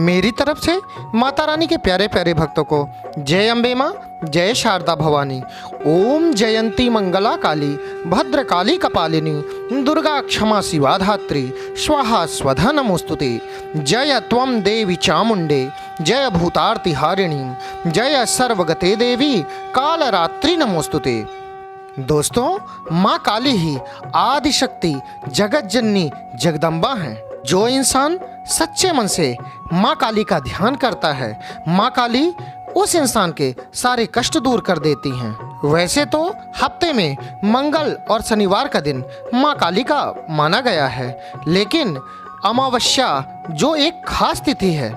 मेरी तरफ से माता रानी के प्यारे प्यारे भक्तों को जय अम्बे माँ, जय शारदा भवानी। ओम जयंती मंगला काली, भद्र काली कपालिनी, दुर्गा क्षमा शिवा धात्री, स्वाहा स्वधा नमोस्तुते। जय त्वं देवी चामुंडे, जय भूतार्ति हारिणी, जय सर्वगते देवी कालरात्रि नमोस्तुते। दोस्तों, माँ काली ही आदि शक्ति जगत जननी जगदम्बा हैं। जो इंसान सच्चे मन से माँ काली का ध्यान करता है, माँ काली उस इंसान के सारे कष्ट दूर कर देती हैं। वैसे तो हफ्ते में मंगल और शनिवार का दिन माँ काली का माना गया है, लेकिन अमावस्या जो एक खास तिथि है,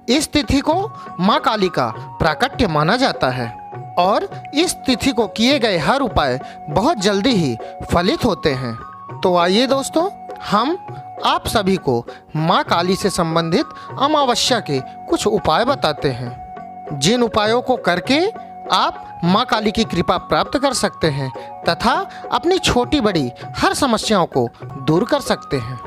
इस तिथि को माँ काली का प्राकट्य माना जाता है और इस तिथि को किए गए हर उपाय बहुत जल्दी ही फलित होते हैं। तो आइए दोस्तों, हम आप सभी को माँ काली से संबंधित अमावस्या के कुछ उपाय बताते हैं, जिन उपायों को करके आप माँ काली की कृपा प्राप्त कर सकते हैं तथा अपनी छोटी बड़ी हर समस्याओं को दूर कर सकते हैं।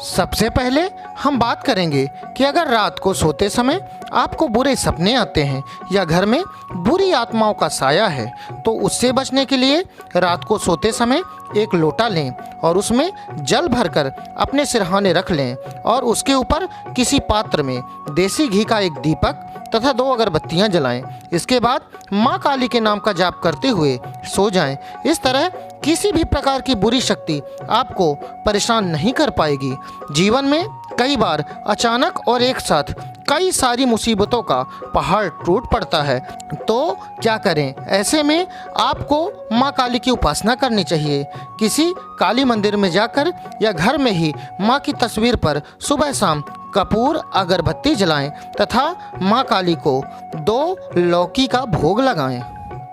सबसे पहले हम बात करेंगे कि अगर रात को सोते समय आपको बुरे सपने आते हैं या घर में बुरी आत्माओं का साया है, तो उससे बचने के लिए रात को सोते समय एक लोटा लें और उसमें जल भरकर अपने सिरहाने रख लें और उसके ऊपर किसी पात्र में देसी घी का एक दीपक तथा 2 अगरबत्तियां जलाएं। इसके बाद माँ काली के नाम का जाप करते हुए सो जाएं। इस तरह किसी भी प्रकार की बुरी शक्ति आपको परेशान नहीं कर पाएगी। जीवन में कई बार अचानक और एक साथ कई सारी मुसीबतों का पहाड़ टूट पड़ता है, तो क्या करें? ऐसे में आपको माँ काली की उपासना करनी चाहिए। किसी काली मंदिर में जाकर या घर में ही माँ की तस्वीर पर सुबह शाम कपूर अगरबत्ती जलाएं तथा माँ काली को 2 लौकी का भोग लगाएं।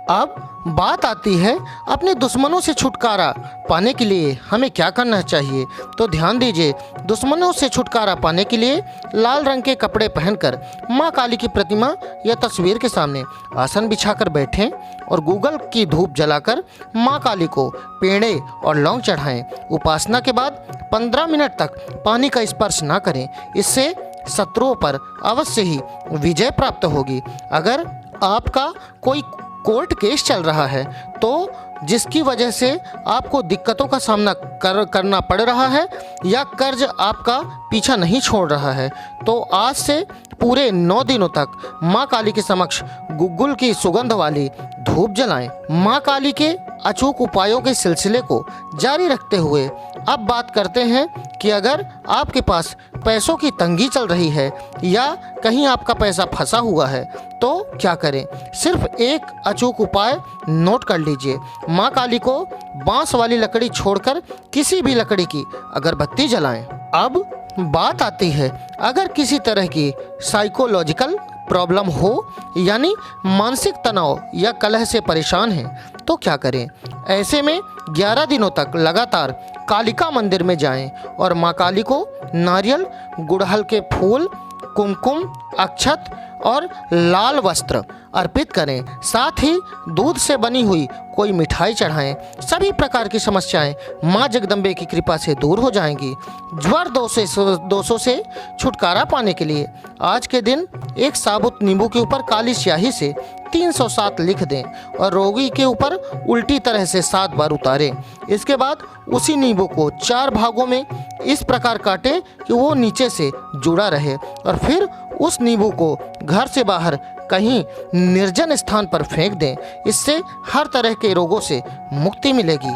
अब बात आती है अपने दुश्मनों से छुटकारा पाने के लिए हमें क्या करना चाहिए। तो ध्यान दीजिए, दुश्मनों से छुटकारा पाने के लिए लाल रंग के कपड़े पहनकर माँ काली की प्रतिमा या तस्वीर के सामने आसन बिछाकर बैठें और गूगल की धूप जलाकर माँ काली को पेड़े और लौंग चढ़ाएं। उपासना के बाद 15 मिनट तक पानी का स्पर्श ना करें, इससे शत्रुओं पर अवश्य ही विजय प्राप्त होगी। अगर आपका कोई कोर्ट केस चल रहा है, तो जिसकी वजह से आपको दिक्कतों का सामना करना पड़ रहा है या कर्ज आपका पीछा नहीं छोड़ रहा है, तो आज से पूरे 9 दिनों तक माँ काली के समक्ष गुग्गुल की सुगंध वाली धूप जलाएं। माँ काली के अचूक उपायों के सिलसिले को जारी रखते हुए अब बात करते हैं कि अगर आपके पास पैसों की तंगी चल रही है या कहीं आपका पैसा फंसा हुआ है, तो क्या करें? सिर्फ एक अचूक उपाय नोट कर लीजिए। माँ काली को बांस वाली लकड़ी छोड़कर किसी भी लकड़ी की अगरबत्ती जलाएं। अब बात आती है, अगर किसी तरह की साइकोलॉजिकल प्रॉब्लम हो यानी मानसिक तनाव या कलह से परेशान हैं, तो क्या करें? ऐसे में 11 दिनों तक लगातार कालिका मंदिर में जाएं और माँ काली को नारियल, गुड़हल के फूल, कुमकुम, अक्षत और लाल वस्त्र अर्पित करें। साथ ही दूध से बनी हुई कोई मिठाई चढ़ाएं। सभी प्रकार की समस्याएं माँ जगदम्बे की कृपा से दूर हो जाएंगी। ज्वर दोषों से छुटकारा पाने के लिए आज के दिन एक साबुत नींबू के ऊपर काली स्याही से 307 लिख दें और रोगी के ऊपर उल्टी तरह से 7 बार उतारें। इसके बाद उसी नींबू को 4 भागों में इस प्रकार काटें कि वो नीचे से जुड़ा रहे और फिर उस नींबू को घर से बाहर कहीं निर्जन स्थान पर फेंक दें। इससे हर तरह के रोगों से मुक्ति मिलेगी।